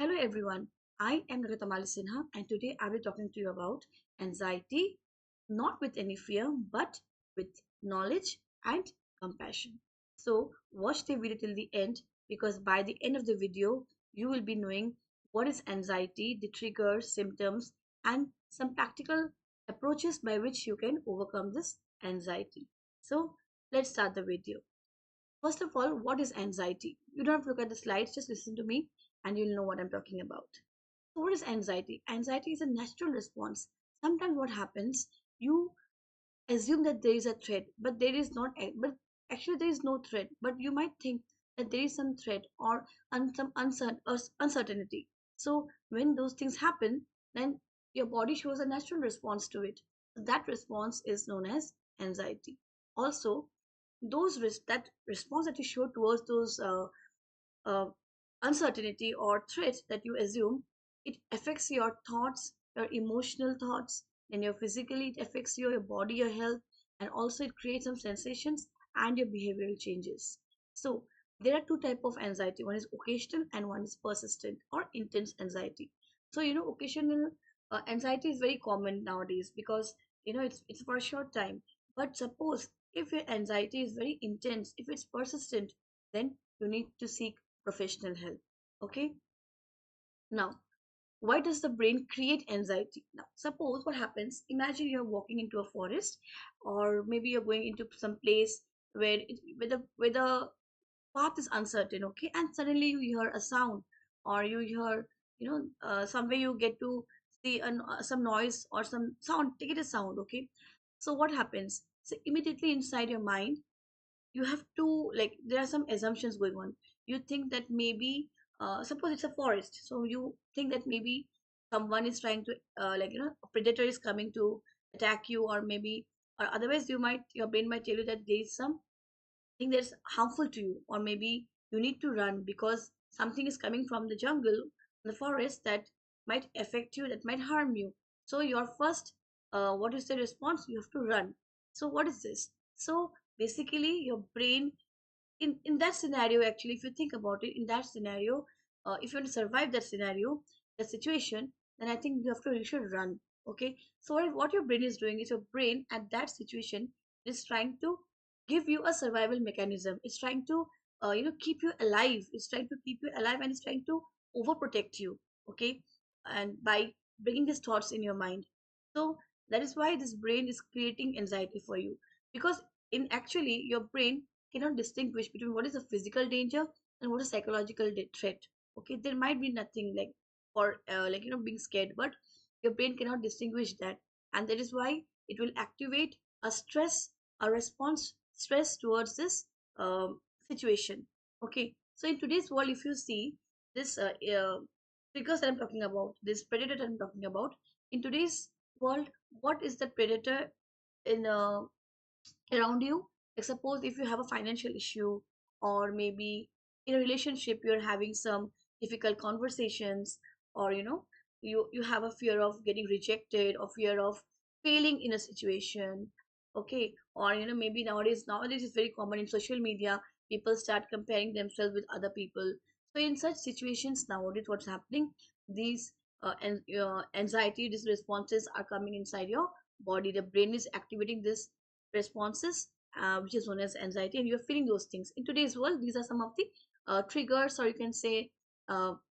Hello everyone, I am Dr. Tamali Sinha and today I will be talking to you about anxiety, not with any fear but with knowledge and compassion. So watch the video till the end because by the end of the video you will be knowing what is anxiety, the triggers, symptoms and some practical approaches by which you can overcome this anxiety. So let's start the video. First of all, what is anxiety? You don't have to look at the slides, just listen to me and you'll know what I'm talking about. So, what is anxiety? Anxiety is a natural response. Sometimes what happens, you assume that there is a threat, but there is not, but actually there is no threat, but you might think that there is some threat or some uncertainty. So, when those things happen, then your body shows a natural response to it. So that response is known as anxiety. Also, that response that you show towards those uh, uncertainty or threat that you assume, it affects your thoughts, your emotional thoughts, then your physically it affects your body, your health, and also it creates some sensations and your behavioral changes. So there are two type of anxiety. One is occasional and one is persistent or intense anxiety. So occasional anxiety is very common nowadays because it's for a short time. But suppose if your anxiety is very intense, if it's persistent, then you need to seek professional help. Okay. Now, why does the brain create anxiety? Now, suppose what happens, imagine you're walking into a forest or maybe you're going into some place where the path is uncertain, okay, and suddenly you hear a sound or you hear somewhere you get to see some noise or some sound, take it as sound, okay. So what happens, so immediately inside your mind you have to, like, there are some assumptions going on. You think that maybe suppose it's a forest, so you think that maybe someone is trying to a predator is coming to attack you, or maybe, or otherwise your brain might tell you that there is something that's harmful to you, or maybe you need to run because something is coming from the jungle, the forest, that might affect you, that might harm you. So your first what is the response? You have to run. So what is this? So basically your brain, in that scenario, actually, if you think about it, in that scenario, if you want to survive that scenario, the situation, then I think you should run. Okay. So what your brain is doing is, your brain at that situation is trying to give you a survival mechanism. It's trying to keep you alive. It's trying to keep you alive and it's trying to overprotect you. Okay. And by bringing these thoughts in your mind, so that is why this brain is creating anxiety for you, because in actually your brain cannot distinguish between what is a physical danger and what is psychological threat. Okay, there might be nothing like for being scared, but your brain cannot distinguish that, and that is why it will activate a response stress towards this situation. Okay, so in today's world, if you see this triggers that I'm talking about, this predator that I'm talking about, in today's world, what is the predator in around you? Like, suppose if you have a financial issue, or maybe in a relationship you're having some difficult conversations, or you have a fear of getting rejected or fear of failing in a situation. Okay, or maybe nowadays it's very common in social media, people start comparing themselves with other people. So in such situations nowadays, what's happening, these anxiety, these responses are coming inside your body. The brain is activating this responses, which is known as anxiety, and you're feeling those things. In today's world, these are some of the triggers, or you can say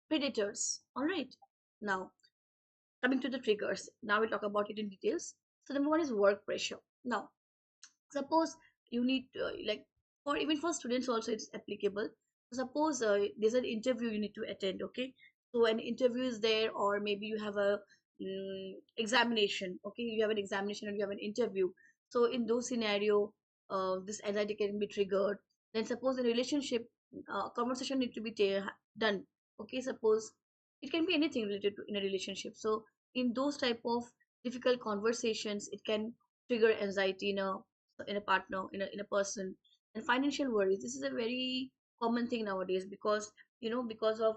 predators. All right. Now, coming to the triggers, now we'll talk about it in details. So, number one is work pressure. Now, suppose you need like, for even for students also it's applicable. Suppose there's an interview you need to attend, okay. So an interview is there, or maybe you have a examination, okay, you have an examination and you have an interview. So in those scenario, this anxiety can be triggered. Then suppose a relationship conversation need to be done, okay. Suppose it can be anything related to in a relationship. So in those type of difficult conversations, it can trigger anxiety in a partner, in a person. And financial worries, this is a very common thing nowadays, because because of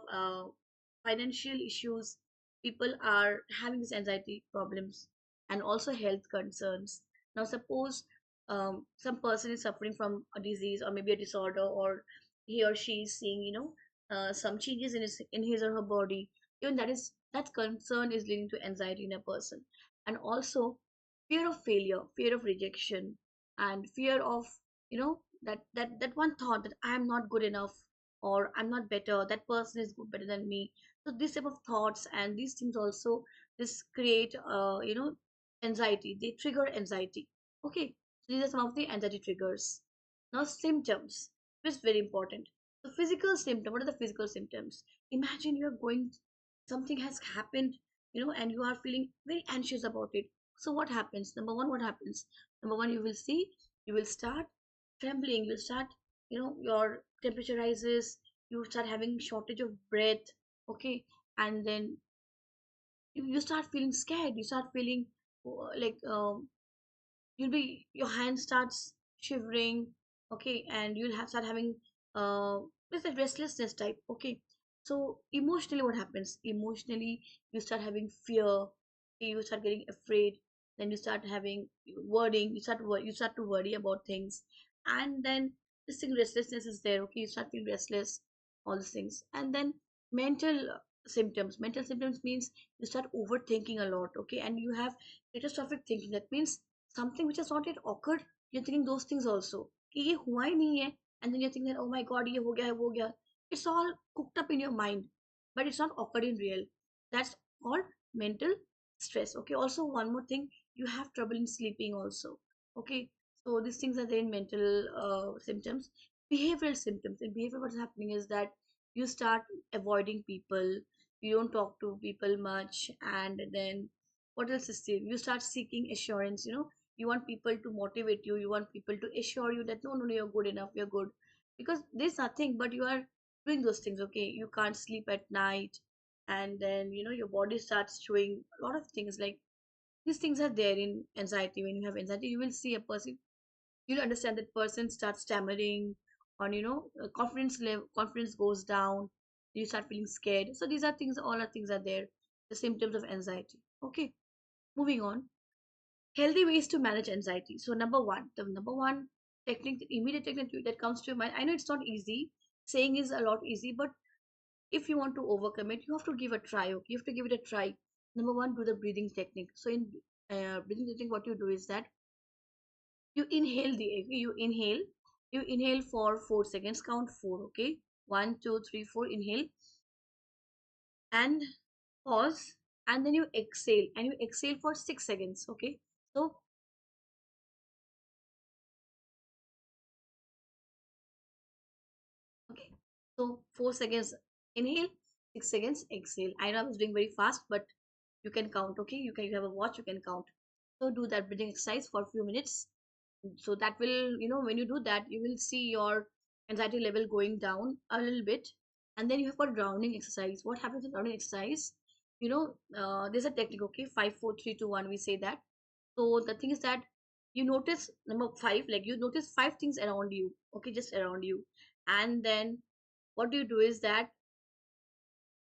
financial issues, people are having this anxiety problems and also health concerns. Now suppose some person is suffering from a disease or maybe a disorder, or he or she is seeing some changes in his or her body. even that concern is leading to anxiety in a person. And also fear of failure, fear of rejection, and fear of, that one thought that I am not good enough, or I'm not better, that person is better than me. So this type of thoughts and these things also, this create anxiety, they trigger anxiety. Okay, so these are some of the anxiety triggers. Now symptoms, which is very important. The physical symptom, what are the physical symptoms? Imagine you're going, something has happened, and you are feeling very anxious about it. So what happens? Number one, what happens? Number one, you will see, you will start trembling, you'll start, your temperature rises, you start having shortage of breath. Okay, and then you start feeling scared, you start feeling like, you'll be, your hand starts shivering. Okay, and you'll have start having uh this a restlessness type. Okay, so emotionally, what happens? Emotionally, you start having fear. Okay, you start getting afraid, then you start having worrying, you start to worry about things. And then this thing, restlessness is there. Okay, you start feeling restless, all these things. And then mental symptoms means you start overthinking a lot. Okay, and you have catastrophic thinking. That means something which has not yet occurred, you're thinking those things also, कि ये हुआ ही नहीं है. And then you're thinking that, oh my god, ये हो गया है, वो हो गया. It's all cooked up in your mind, but it's not occurred in real. That's called mental stress. Okay, also one more thing, you have trouble in sleeping also. Okay, so these things are there in mental symptoms. Behavioral symptoms. In behavior, what's happening is that you start avoiding people, you don't talk to people much. And then what else is there? You start seeking assurance. You want people to motivate you, you want people to assure you that no, no, no, you're good enough, you're good. Because there's nothing, but you are doing those things. Okay, you can't sleep at night. And then your body starts showing a lot of things, like these things are there in anxiety. When you have anxiety, you will see a person, you'll understand that person starts stammering, on confidence goes down, you start feeling scared. So these are things, all are things are there, the symptoms of anxiety. Okay, moving on. Healthy ways to manage anxiety. So the number one technique, the immediate technique that comes to your mind. I know it's not easy. Saying is a lot easy, but if you want to overcome it, you have to give a try. Okay, you have to give it a try. Number one, do the breathing technique. So in breathing technique, what you do is that you inhale the air. You inhale for 4 seconds. Count four. Okay, 1, 2, 3, 4. Inhale and pause, and then you exhale, and you exhale for 6 seconds. Okay, so okay. So 4 seconds inhale, 6 seconds exhale. I know I was doing very fast, but you can count. Okay, you have a watch, you can count. So do that breathing exercise for a few minutes. So that will, when you do that, you will see your anxiety level going down a little bit. And then you have got grounding exercise. What happens in grounding exercise? There's a technique. Okay, 5, 4, 3, 2, 1. We say that. So the thing is that you notice number five, like you notice five things around you. Okay, just around you. And then what do you do is that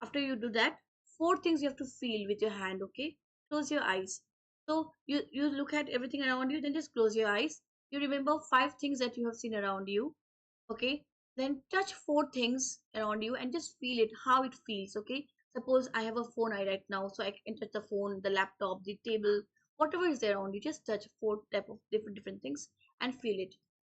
after you do that, four things you have to feel with your hand. Okay, close your eyes. So you look at everything around you, then just close your eyes. You remember five things that you have seen around you. Okay, then touch four things around you and just feel it, how it feels. Okay, suppose I have a phone eye right now, so I can touch the phone, the laptop, the table, whatever is there around you. Just touch four type of different things and feel it.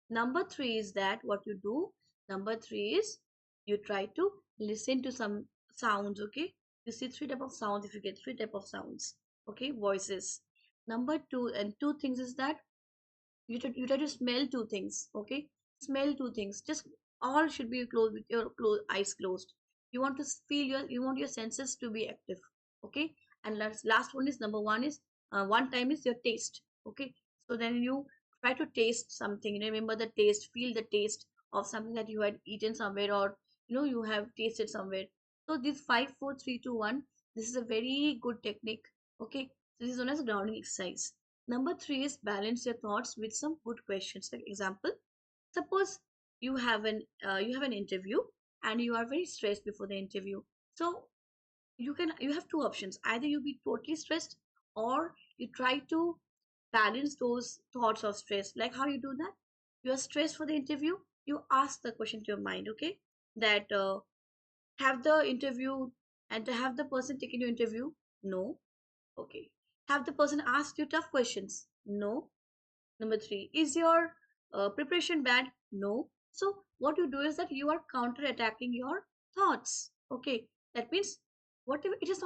Number three is that what you do. Number three is you try to listen to some sounds. Okay, you see three type of sounds. If you get three type of sounds, okay, voices. Number two, and two things is that you try to smell two things. Okay, smell two things. Just all should be closed with your eyes closed. You want to feel you want your senses to be active. Okay, and last one is number one is one time is your taste. Okay, so then you try to taste something. Remember the taste, feel the taste of something that you had eaten somewhere, or you have tasted somewhere. So this 5, 4, 3, 2, 1, this is a very good technique. Okay, so this is known as grounding exercise. Number three is balance your thoughts with some good questions. Like example, suppose you have an interview and you are very stressed before the interview. So you have two options. Either you be totally stressed, or you try to balance those thoughts of stress. Like how you do that? You are stressed for the interview. You ask the question to your mind. Okay, that have the interview And to have the person taking your interview? No. Okay. Have the person ask you tough questions? No. Number three, is your preparation bad? No. So what you do is that you are counter attacking your thoughts. Okay, that means whatever it has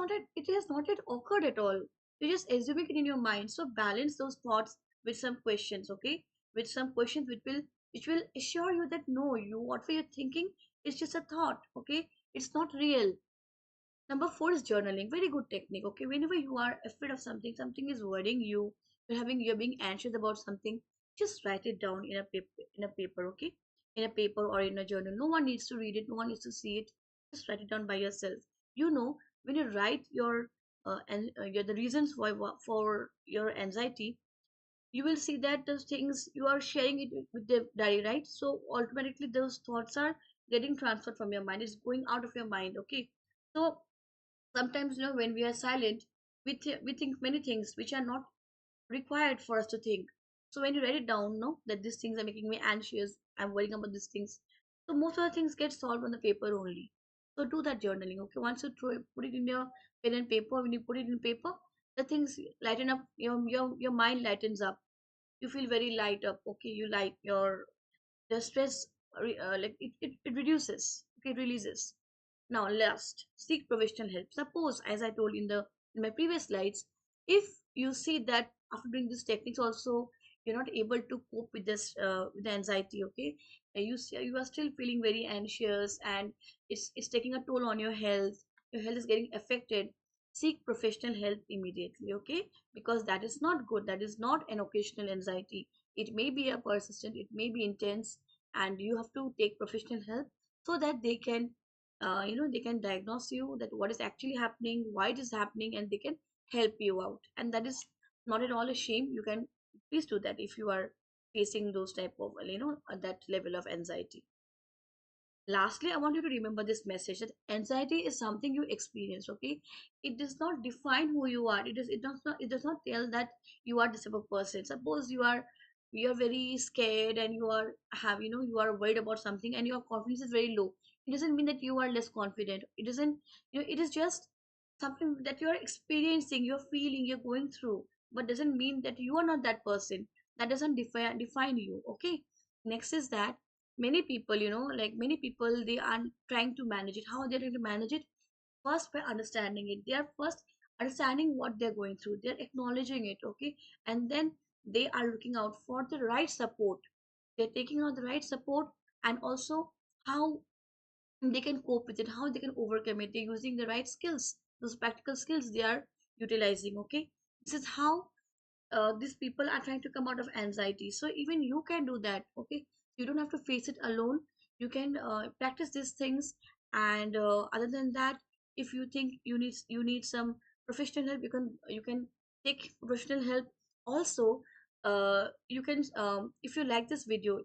not yet occurred at all. You're just assuming it in your mind. So balance those thoughts with some questions. Okay, with some questions which will assure you that no, you whatever you're thinking is just a thought. Okay, it's not real. Number four is journaling. Very good technique. Okay, whenever you are afraid of something, something is worrying you, you're being anxious about something, just write it down in a paper. In a paper, okay, in a paper or in a journal. No one needs to read it. No one needs to see it. Just write it down by yourself. You know, when you write your the reasons for your anxiety, you will see that those things you are sharing it with the diary, right? So automatically those thoughts are getting transferred from your mind. It's going out of your mind. Okay, so sometimes when we are silent we think many things which are not required for us to think. So when you write it down, that these things are making me anxious, I'm worrying about these things, so most of the things get solved on the paper only. So do that journaling. Okay, once you put it in your pen and paper, when you put it in paper, the things lighten up, your mind lightens up, you feel very light up. Okay, you like your the stress, like it reduces. Okay, it releases. Now, last, seek professional help. Suppose, as I told in my previous slides, if you see that after doing these techniques also you're not able to cope with this with the anxiety, okay, and you are still feeling very anxious and it's taking a toll on your health is getting affected. Seek professional help immediately, okay, because that is not good. That is not an occasional anxiety. It may be a persistent, it may be intense, and you have to take professional help so that they can diagnose you that what is actually happening, why it is happening, and they can help you out. And that is not at all a shame. You can please do that if you are facing those type of that level of anxiety. Lastly, I want you to remember this message that anxiety is something you experience. Okay, it does not define who you are. It does not tell that you are this type of person. Suppose you are very scared and you are worried about something and your confidence is very low. It doesn't mean that you are less confident. It doesn't. It is just something that you are experiencing, you're feeling, you're going through, but doesn't mean that you are not that person. That doesn't define you. Okay. Next is that many people, many people, they are trying to manage it. How are they trying to manage it? First, by understanding it. They are first understanding what they're going through, they're acknowledging it, okay, and then they are looking out for the right support. They're taking out the right support, and also how they can cope with it, how they can overcome it. They're using the right skills, those practical skills they are utilizing, okay. This is how these people are trying to come out of anxiety. So even you can do that, okay. You don't have to face it alone. You can practice these things. And other than that, if you think you need some professional help, you can take professional help also. You can, if you like this video,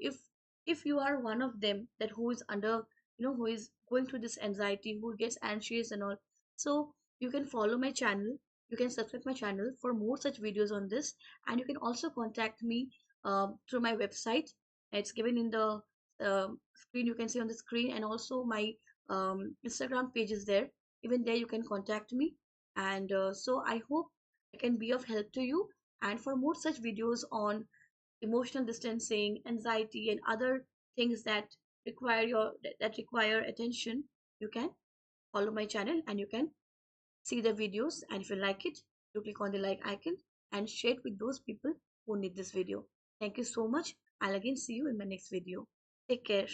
if you are one of them that who is under, who is going through this anxiety, who gets anxious and all, so you can follow my channel, you can subscribe my channel for more such videos on this. And you can also contact me through my website. It's given in the screen, you can see on the screen, and also my Instagram page is there. Even there you can contact me. And so I hope I can be of help to you. And for more such videos on emotional distancing, anxiety, and other things that require attention, you can follow my channel and you can see the videos. And if you like it, you click on the like icon and share it with those people who need this video. Thank you so much. I'll again see you in my next video. Take care.